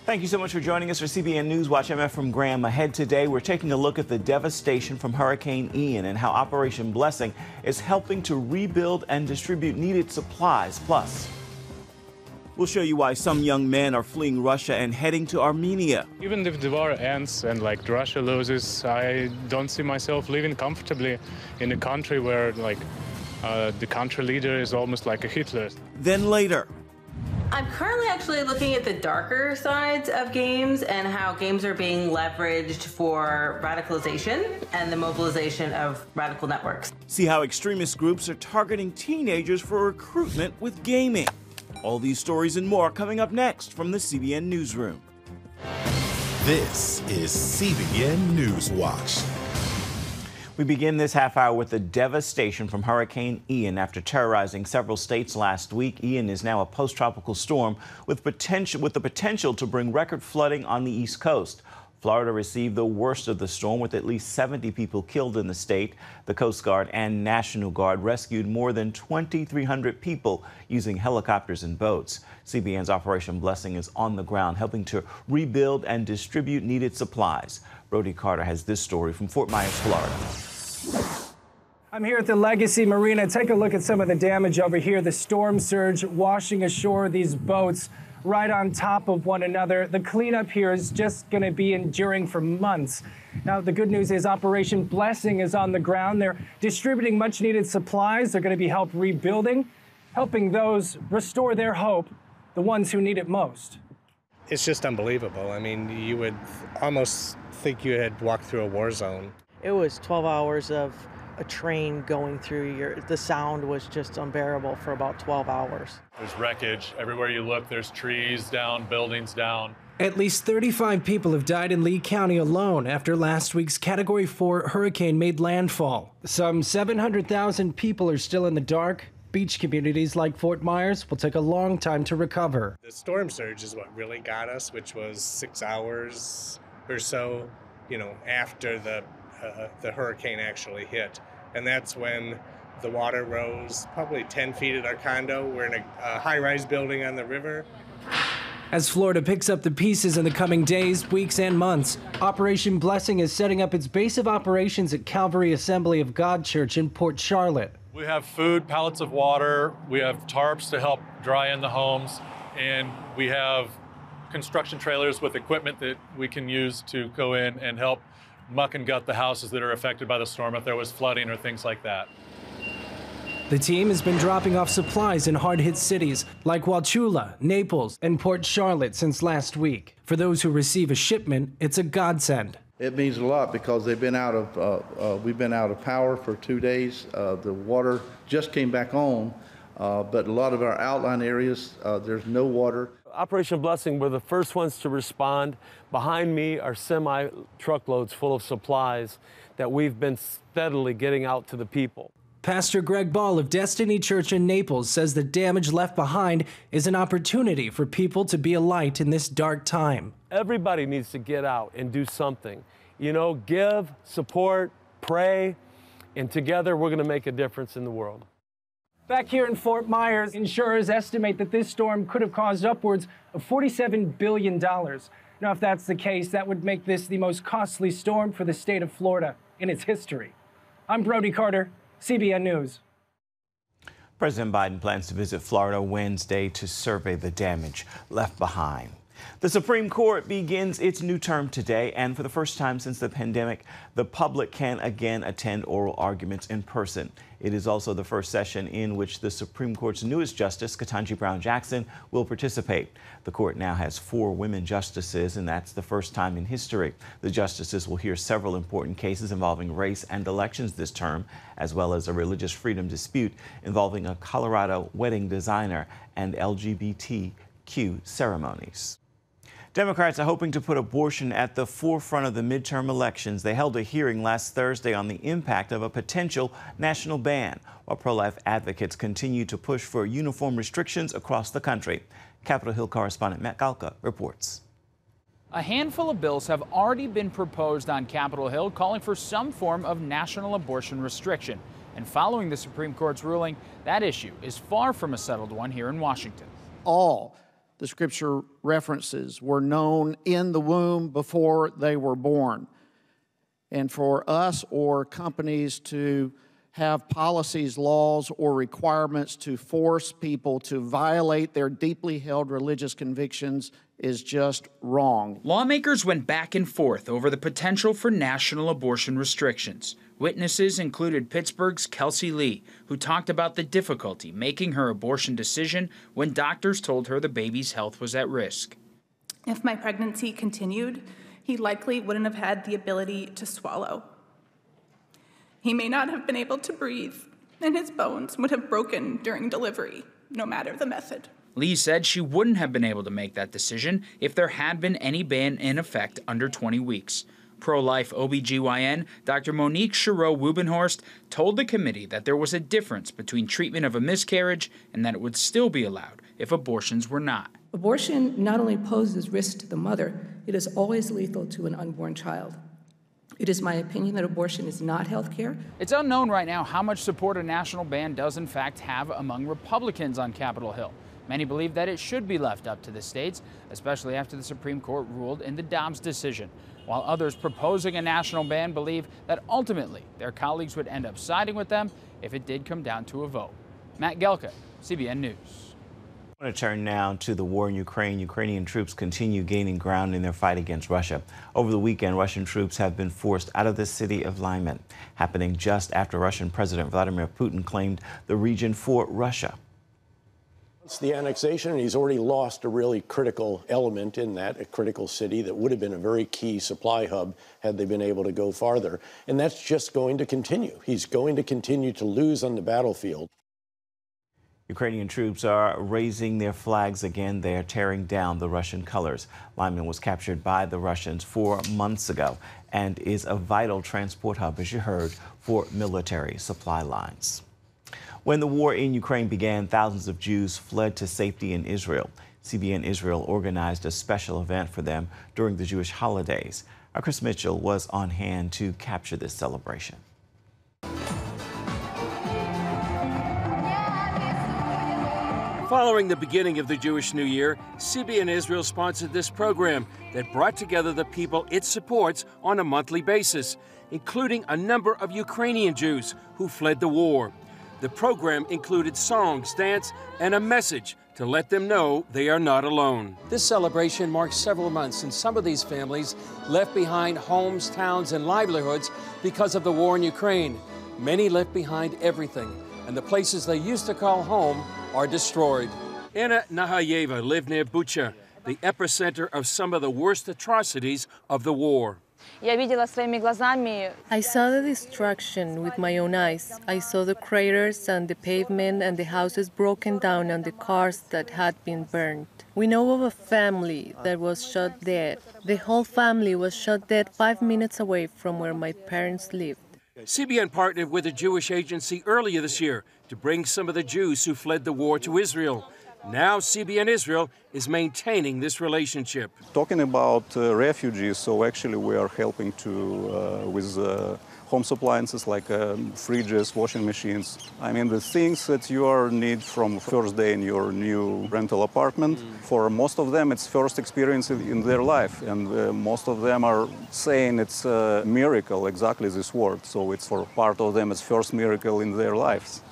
Thank you so much for joining us for CBN NewsWatch AM from Graham. Ahead today, we're taking a look at the devastation from Hurricane Ian and how Operation Blessing is helping to rebuild and distribute needed supplies. Plus, we'll show you why some young men are fleeing Russia and heading to Armenia. Even if the war ends and Russia loses, I don't see myself living comfortably in a country where the country leader is almost like a Hitler. Then later, I'm currently actually looking at the darker sides of games and how games are being leveraged for radicalization and the mobilization of radical networks. See how extremist groups are targeting teenagers for recruitment with gaming. All these stories and more coming up next from the CBN Newsroom. This is CBN NewsWatch. We begin this half hour with the devastation from Hurricane Ian. After terrorizing several states last week, Ian is now a post-tropical storm with the potential to bring record flooding on the East Coast. Florida received the worst of the storm, with at least 70 people killed in the state. The Coast Guard and National Guard rescued more than 2,300 people using helicopters and boats. CBN's Operation Blessing is on the ground, helping to rebuild and distribute needed supplies. Brody Carter has this story from Fort Myers, Florida. I'm here at the Legacy Marina. Take a look at some of the damage over here. The storm surge washing ashore these boats right on top of one another. The cleanup here is just going to be enduring for months. Now, the good news is Operation Blessing is on the ground. They're distributing much needed supplies. They're going to be help rebuilding, helping those restore their hope, the ones who need it most. It's just unbelievable. I mean, you would almost think you had walked through a war zone. It was 12 hours of a train going through the sound was just unbearable for about 12 hours. There's wreckage. Everywhere you look, there's trees down, buildings down. At least 35 people have died in Lee County alone after last week's Category 4 hurricane made landfall. Some 700,000 people are still in the dark. Beach communities like Fort Myers will take a long time to recover. The storm surge is what really got us, which was 6 hours or so, after the hurricane actually hit. And that's when the water rose probably 10 feet at our condo. We're in a high-rise building on the river. As Florida picks up the pieces in the coming days, weeks, and months, Operation Blessing is setting up its base of operations at Calvary Assembly of God Church in Port Charlotte. We have food, pallets of water, we have tarps to help dry in the homes, and we have construction trailers with equipment that we can use to go in and help muck and gut the houses that are affected by the storm if there was flooding or things like that. The team has been dropping off supplies in hard-hit cities like Wauchula, Naples, and Port Charlotte since last week. For those who receive a shipment, it's a godsend. It means a lot because we've been out of power for 2 days. The water just came back on, but a lot of our outlying areas, there's no water. Operation Blessing, we're the first ones to respond. Behind me are semi-truckloads full of supplies that we've been steadily getting out to the people. Pastor Greg Ball of Destiny Church in Naples says the damage left behind is an opportunity for people to be a light in this dark time. Everybody needs to get out and do something. Give, support, pray, and together we're going to make a difference in the world. Back here in Fort Myers, insurers estimate that this storm could have caused upwards of $47 billion. Now, if that's the case, that would make this the most costly storm for the state of Florida in its history. I'm Brody Carter, CBN News. President Biden plans to visit Florida Wednesday to survey the damage left behind. The Supreme Court begins its new term today, and for the first time since the pandemic, the public can again attend oral arguments in person. It is also the first session in which the Supreme Court's newest justice, Ketanji Brown Jackson, will participate. The court now has 4 women justices, and that's the first time in history. The justices will hear several important cases involving race and elections this term, as well as a religious freedom dispute involving a Colorado wedding designer and LGBTQ ceremonies. Democrats are hoping to put abortion at the forefront of the midterm elections. They held a hearing last Thursday on the impact of a potential national ban, while pro-life advocates continue to push for uniform restrictions across the country. Capitol Hill correspondent Matt Galka reports. A handful of bills have already been proposed on Capitol Hill calling for some form of national abortion restriction. And following the Supreme Court's ruling, that issue is far from a settled one here in Washington. All the scripture references, were known in the womb before they were born. And for us or companies to have policies, laws, or requirements to force people to violate their deeply held religious convictions is just wrong. Lawmakers went back and forth over the potential for national abortion restrictions. Witnesses included Pittsburgh's Kelsey Lee, who talked about the difficulty making her abortion decision when doctors told her the baby's health was at risk. If my pregnancy continued, he likely wouldn't have had the ability to swallow. He may not have been able to breathe, and his bones would have broken during delivery, no matter the method. Lee said she wouldn't have been able to make that decision if there had been any ban in effect under 20 weeks. Pro-life OBGYN Dr. Monique Chereau-Wubenhorst told the committee that there was a difference between treatment of a miscarriage and that it would still be allowed if abortions were not. Abortion not only poses risk to the mother, it is always lethal to an unborn child. It is my opinion that abortion is not health care. It's unknown right now how much support a national ban does in fact have among Republicans on Capitol Hill. Many believe that it should be left up to the states, especially after the Supreme Court ruled in the Dobbs decision, while others proposing a national ban believe that ultimately their colleagues would end up siding with them if it did come down to a vote. Matt Gelka, CBN News. I want to turn now to the war in Ukraine. Ukrainian troops continue gaining ground in their fight against Russia. Over the weekend, Russian troops have been forced out of the city of Lyman, happening just after Russian President Vladimir Putin claimed the region for Russia. It's the annexation, and he's already lost a really critical element in that, a critical city that would have been a very key supply hub had they been able to go farther. And that's just going to continue. He's going to continue to lose on the battlefield. Ukrainian troops are raising their flags again. They are tearing down the Russian colors. Lyman was captured by the Russians 4 months ago and is a vital transport hub, as you heard, for military supply lines. When the war in Ukraine began, thousands of Jews fled to safety in Israel. CBN Israel organized a special event for them during the Jewish holidays. Our Chris Mitchell was on hand to capture this celebration. Following the beginning of the Jewish New Year, CBN Israel sponsored this program that brought together the people it supports on a monthly basis, including a number of Ukrainian Jews who fled the war. The program included songs, dance, and a message to let them know they are not alone. This celebration marks several months since some of these families left behind homes, towns, and livelihoods because of the war in Ukraine. Many left behind everything, and the places they used to call home are destroyed. Anna Nahayeva lived near Bucha, the epicenter of some of the worst atrocities of the war. I saw the destruction with my own eyes. I saw the craters and the pavement and the houses broken down and the cars that had been burned. We know of a family that was shot dead. The whole family was shot dead 5 minutes away from where my parents lived. CBN partnered with a Jewish agency earlier this year to bring some of the Jews who fled the war to Israel. Now CBN Israel is maintaining this relationship. Talking about refugees, so actually we are helping with home appliances like fridges, washing machines. I mean, the things that you need from first day in your new rental apartment. For most of them, it's first experience in their life, and most of them are saying it's a miracle, exactly this word. So it's for part of them, it's first miracle in their lives.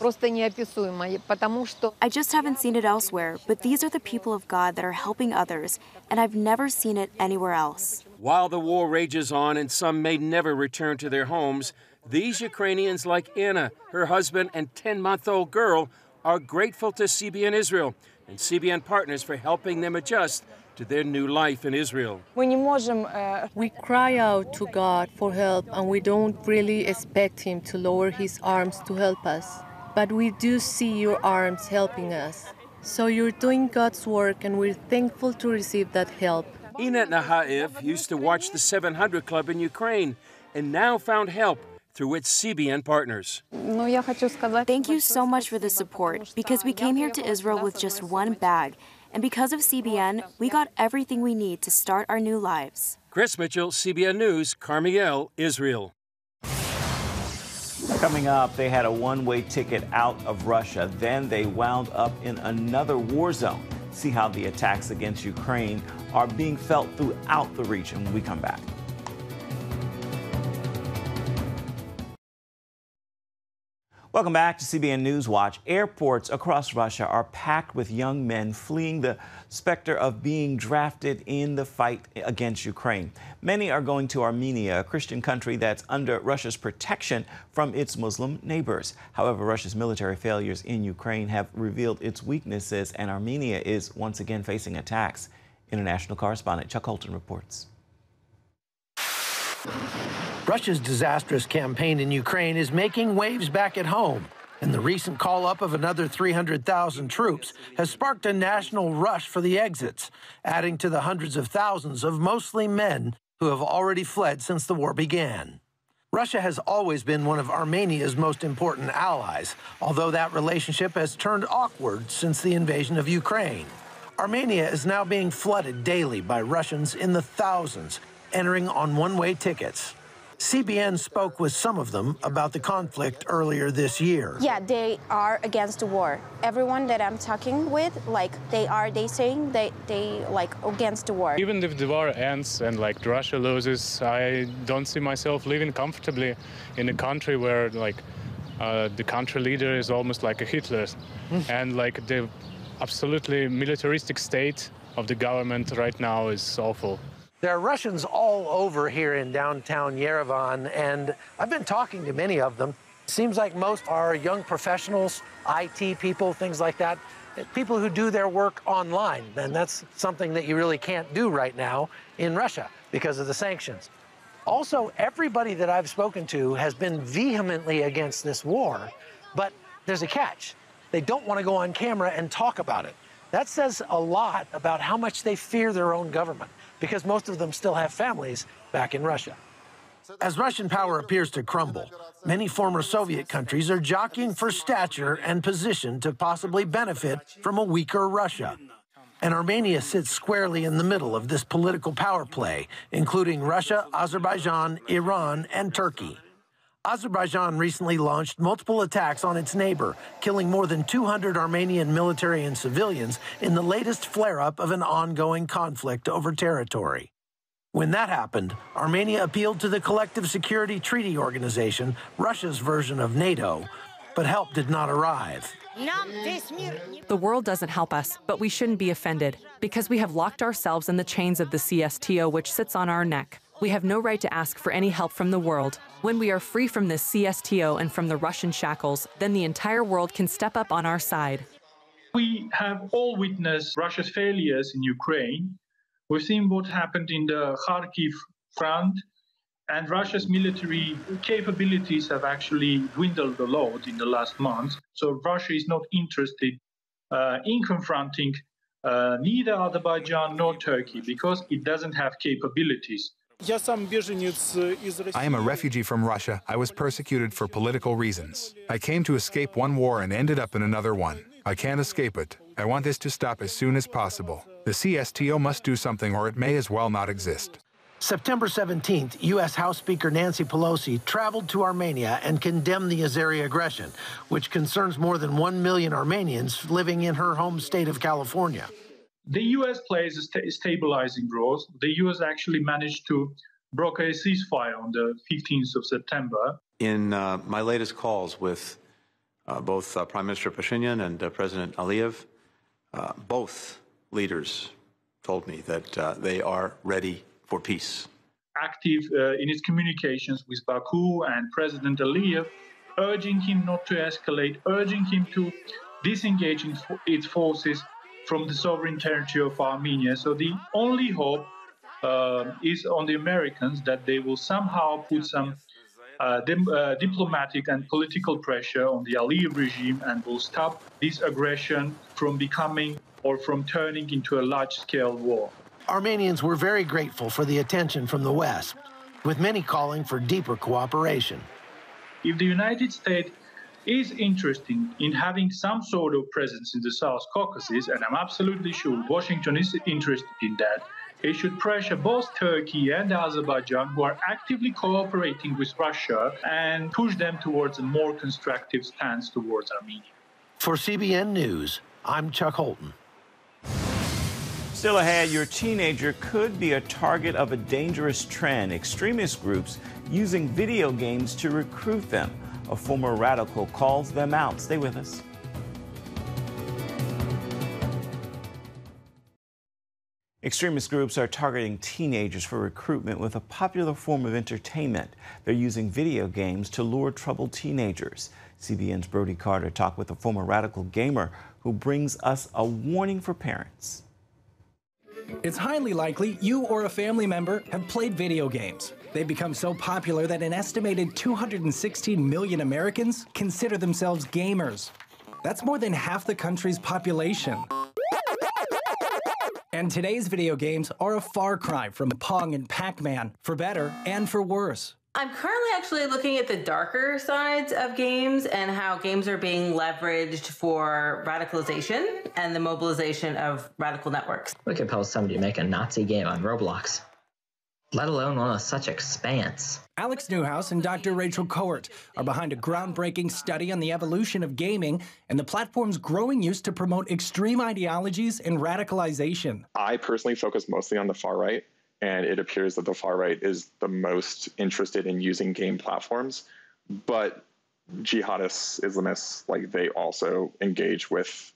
I just haven't seen it elsewhere, but these are the people of God that are helping others, and I've never seen it anywhere else. While the war rages on and some may never return to their homes, these Ukrainians like Anna, her husband, and 10-month-old girl are grateful to CBN Israel and CBN partners for helping them adjust to their new life in Israel. We cry out to God for help, and we don't really expect Him to lower His arms to help us. But we do see your arms helping us. So you're doing God's work, and we're thankful to receive that help. Ina Nahaev used to watch the 700 Club in Ukraine and now found help through its CBN partners. Thank you so much for the support, because we came here to Israel with just one bag. And because of CBN, we got everything we need to start our new lives. Chris Mitchell, CBN News, Carmiel, Israel. Coming up, they had a one-way ticket out of Russia. Then they wound up in another war zone. see how the attacks against Ukraine are being felt throughout the region when we come back. Welcome back to CBN NewsWatch. Airports across Russia are packed with young men fleeing the specter of being drafted in the fight against Ukraine. Many are going to Armenia, a Christian country that's under Russia's protection from its Muslim neighbors. However, Russia's military failures in Ukraine have revealed its weaknesses, and Armenia is once again facing attacks. International correspondent Chuck Holton reports. Russia's disastrous campaign in Ukraine is making waves back at home, and the recent call-up of another 300,000 troops has sparked a national rush for the exits, adding to the hundreds of thousands of mostly men who have already fled since the war began. Russia has always been one of Armenia's most important allies, although that relationship has turned awkward since the invasion of Ukraine. Armenia is now being flooded daily by Russians in the thousands, entering on one-way tickets. CBN spoke with some of them about the conflict earlier this year. Yeah, they are against the war. Everyone that I'm talking with, they saying they against the war. Even if the war ends and Russia loses, I don't see myself living comfortably in a country where the country leader is almost like a Hitler, and the absolutely militaristic state of the government right now is awful. There are Russians all over here in downtown Yerevan, and I've been talking to many of them. Seems like most are young professionals, IT people, things like that, people who do their work online, and that's something that you really can't do right now in Russia because of the sanctions. Also, everybody that I've spoken to has been vehemently against this war, but there's a catch. They don't want to go on camera and talk about it. That says a lot about how much they fear their own government, because most of them still have families back in Russia. As Russian power appears to crumble, many former Soviet countries are jockeying for stature and position to possibly benefit from a weaker Russia. And Armenia sits squarely in the middle of this political power play, including Russia, Azerbaijan, Iran, and Turkey. Azerbaijan recently launched multiple attacks on its neighbor, killing more than 200 Armenian military and civilians in the latest flare-up of an ongoing conflict over territory. When that happened, Armenia appealed to the Collective Security Treaty Organization, Russia's version of NATO, but help did not arrive. The world doesn't help us, but we shouldn't be offended, because we have locked ourselves in the chains of the CSTO, which sits on our neck. We have no right to ask for any help from the world. When we are free from this CSTO and from the Russian shackles, then the entire world can step up on our side. We have all witnessed Russia's failures in Ukraine. We've seen what happened in the Kharkiv front, and Russia's military capabilities have actually dwindled a lot in the last month. So Russia is not interested in confronting neither Azerbaijan nor Turkey because it doesn't have capabilities. I am a refugee from Russia. I was persecuted for political reasons. I came to escape one war and ended up in another one. I can't escape it. I want this to stop as soon as possible. The CSTO must do something or it may as well not exist. September 17th, U.S. House Speaker Nancy Pelosi traveled to Armenia and condemned the Azeri aggression, which concerns more than 1 million Armenians living in her home state of California. The U.S. plays a stabilizing role. The U.S. actually managed to broker a ceasefire on the 15th of September. In my latest calls with both Prime Minister Pashinyan and President Aliyev, both leaders told me that they are ready for peace. Active in its communications with Baku and President Aliyev, urging him not to escalate, urging him to disengage its forces from the sovereign territory of Armenia. So the only hope is on the Americans that they will somehow put some diplomatic and political pressure on the Aliyev regime and will stop this aggression from becoming or from turning into a large-scale war. Armenians were very grateful for the attention from the West, with many calling for deeper cooperation. If the United States is interested in having some sort of presence in the South Caucasus, and I'm absolutely sure Washington is interested in that, it should pressure both Turkey and Azerbaijan, who are actively cooperating with Russia, and push them towards a more constructive stance towards Armenia. For CBN News, I'm Chuck Holton. Still ahead, your teenager could be a target of a dangerous trend. Extremist groups using video games to recruit them. A former radical calls them out. Stay with us. Extremist groups are targeting teenagers for recruitment with a popular form of entertainment. They're using video games to lure troubled teenagers. CBN's Brody Carter talked with a former radical gamer who brings us a warning for parents. It's highly likely you or a family member have played video games. They've become so popular that an estimated 216 million Americans consider themselves gamers. That's more than half the country's population. And today's video games are a far cry from Pong and Pac-Man, for better and for worse. I'm currently actually looking at the darker sides of games and how games are being leveraged for radicalization and the mobilization of radical networks. We could post somebody to make a Nazi game on Roblox, let alone one of such expanse. Alex Newhouse and Dr. Rachel Cohort are behind a groundbreaking study on the evolution of gaming and the platform's growing use to promote extreme ideologies and radicalization. I personally focus mostly on the far right, and it appears that the far right is the most interested in using game platforms. But jihadists, Islamists, like they also engage with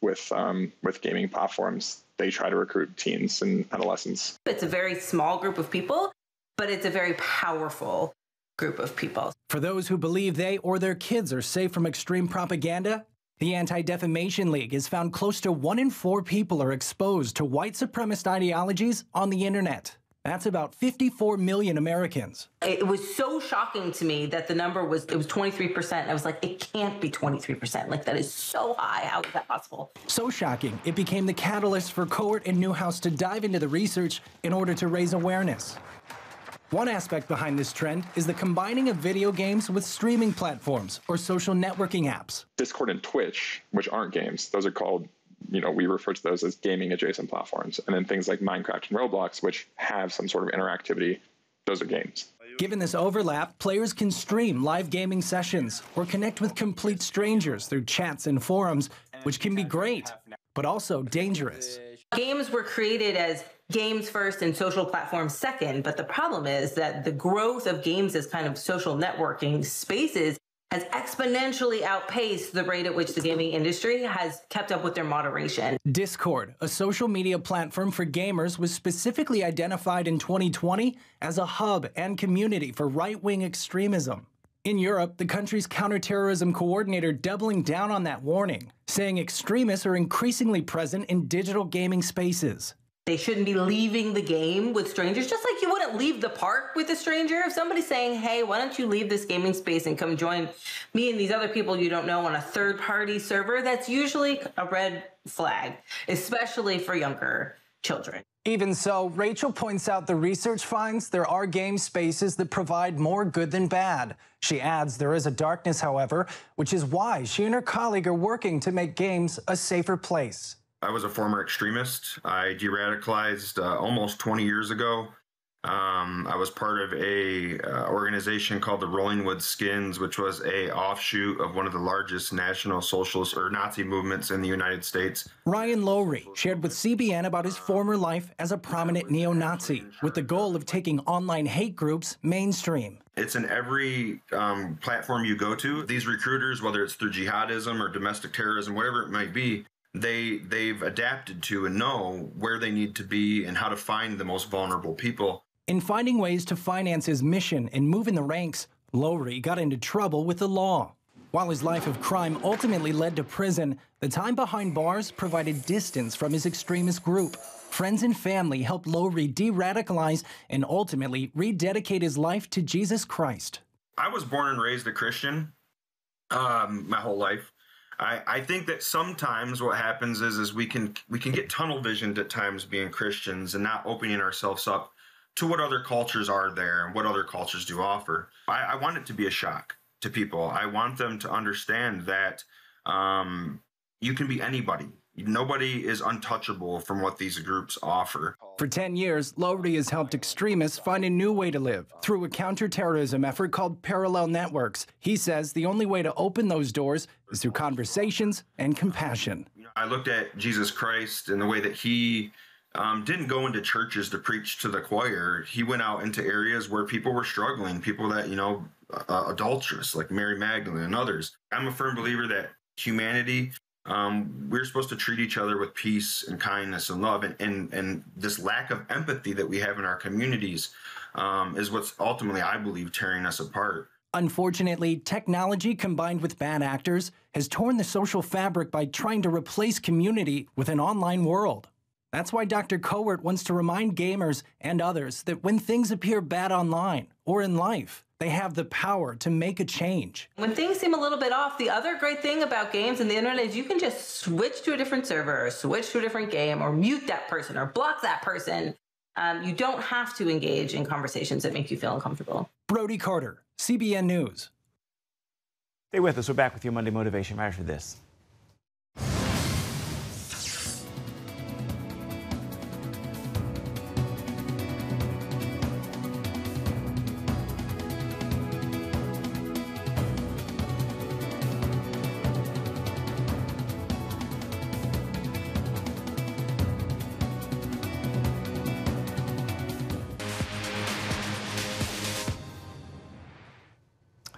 gaming platforms. They try to recruit teens and adolescents. It's a very small group of people, but it's a very powerful group of people. For those who believe they or their kids are safe from extreme propaganda, the Anti-Defamation League has found close to 1 in 4 people are exposed to white supremacist ideologies on the internet. That's about 54 million Americans. It was so shocking to me that the number was 23%. I was like, it can't be 23%. Like, that is so high. How is that possible? So shocking, it became the catalyst for Cohort and Newhouse to dive into the research in order to raise awareness. One aspect behind this trend is the combining of video games with streaming platforms or social networking apps. Discord and Twitch, which aren't games, those are called, we refer to those as gaming adjacent platforms. And then things like Minecraft and Roblox, which have some sort of interactivity, those are games. Given this overlap, players can stream live gaming sessions or connect with complete strangers through chats and forums, which can be great, but also dangerous. Games were created as games first and social platforms second, but the problem is that the growth of games as kind of social networking spaces has exponentially outpaced the rate at which the gaming industry has kept up with their moderation. Discord, a social media platform for gamers, was specifically identified in 2020 as a hub and community for right-wing extremism. In Europe, the country's counterterrorism coordinator doubling down on that warning, saying extremists are increasingly present in digital gaming spaces. They shouldn't be leaving the game with strangers, just like you wouldn't leave the park with a stranger. If somebody's saying, hey, why don't you leave this gaming space and come join me and these other people you don't know on a third-party server, that's usually a red flag, especially for younger children. Even so, Rachel points out the research finds there are game spaces that provide more good than bad. She adds there is a darkness, however, which is why she and her colleague are working to make games a safer place. I was a former extremist. I de-radicalized almost 20 years ago. I was part of a organization called the Rolling Wood Skins, which was a offshoot of one of the largest national socialist or Nazi movements in the United States. Ryan Lowry shared with CBN about his former life as a prominent neo-Nazi, with the goal of taking online hate groups mainstream. It's in every platform you go to. These recruiters, whether it's through jihadism or domestic terrorism, whatever it might be, they've adapted to and know where they need to be and how to find the most vulnerable people. In finding ways to finance his mission and move in the ranks, Lowry got into trouble with the law. While his life of crime ultimately led to prison, the time behind bars provided distance from his extremist group. Friends and family helped Lowry de-radicalize and ultimately rededicate his life to Jesus Christ. I was born and raised a Christian my whole life. I think that sometimes what happens is we can get tunnel visioned at times being Christians and not opening ourselves up to what other cultures are there and what other cultures do offer. I want it to be a shock to people. I want them to understand that you can be anybody. Nobody is untouchable from what these groups offer. For 10 years, Lowry has helped extremists find a new way to live through a counterterrorism effort called Parallel Networks. He says the only way to open those doors is through conversations and compassion. I looked at Jesus Christ and the way that he didn't go into churches to preach to the choir. He went out into areas where people were struggling, people that, adulterous, like Mary Magdalene and others. I'm a firm believer that humanity, we're supposed to treat each other with peace and kindness and love. And this lack of empathy that we have in our communities is what's ultimately, I believe, tearing us apart. Unfortunately, technology combined with bad actors has torn the social fabric by trying to replace community with an online world. That's why Dr. Cowart wants to remind gamers and others that when things appear bad online or in life, they have the power to make a change. When things seem a little bit off, the other great thing about games and the internet is you can just switch to a different server or switch to a different game or mute that person or block that person. You don't have to engage in conversations that make you feel uncomfortable. Brody Carter, CBN News. Stay with us. We're back with your Monday Motivation right after this.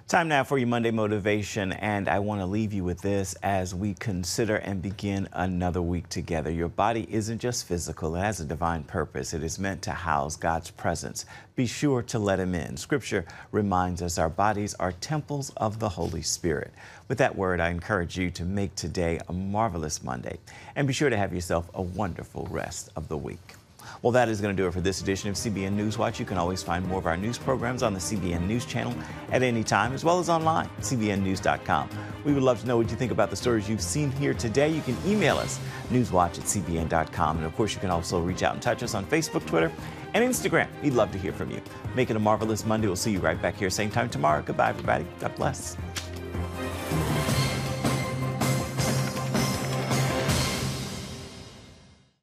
Time now for your Monday Motivation, and I want to leave you with this as we consider and begin another week together. Your body isn't just physical, it has a divine purpose. It is meant to house God's presence. Be sure to let Him in. Scripture reminds us our bodies are temples of the Holy Spirit. With that word, I encourage you to make today a marvelous Monday, and be sure to have yourself a wonderful rest of the week. Well, that is going to do it for this edition of CBN NewsWatch. You can always find more of our news programs on the CBN News Channel at any time, as well as online, cbnnews.com. We would love to know what you think about the stories you've seen here today. You can email us, newswatch@cbn.com. And of course, you can also reach out and touch us on Facebook, Twitter, and Instagram. We'd love to hear from you. Make it a marvelous Monday. We'll see you right back here same time tomorrow. Goodbye, everybody. God bless.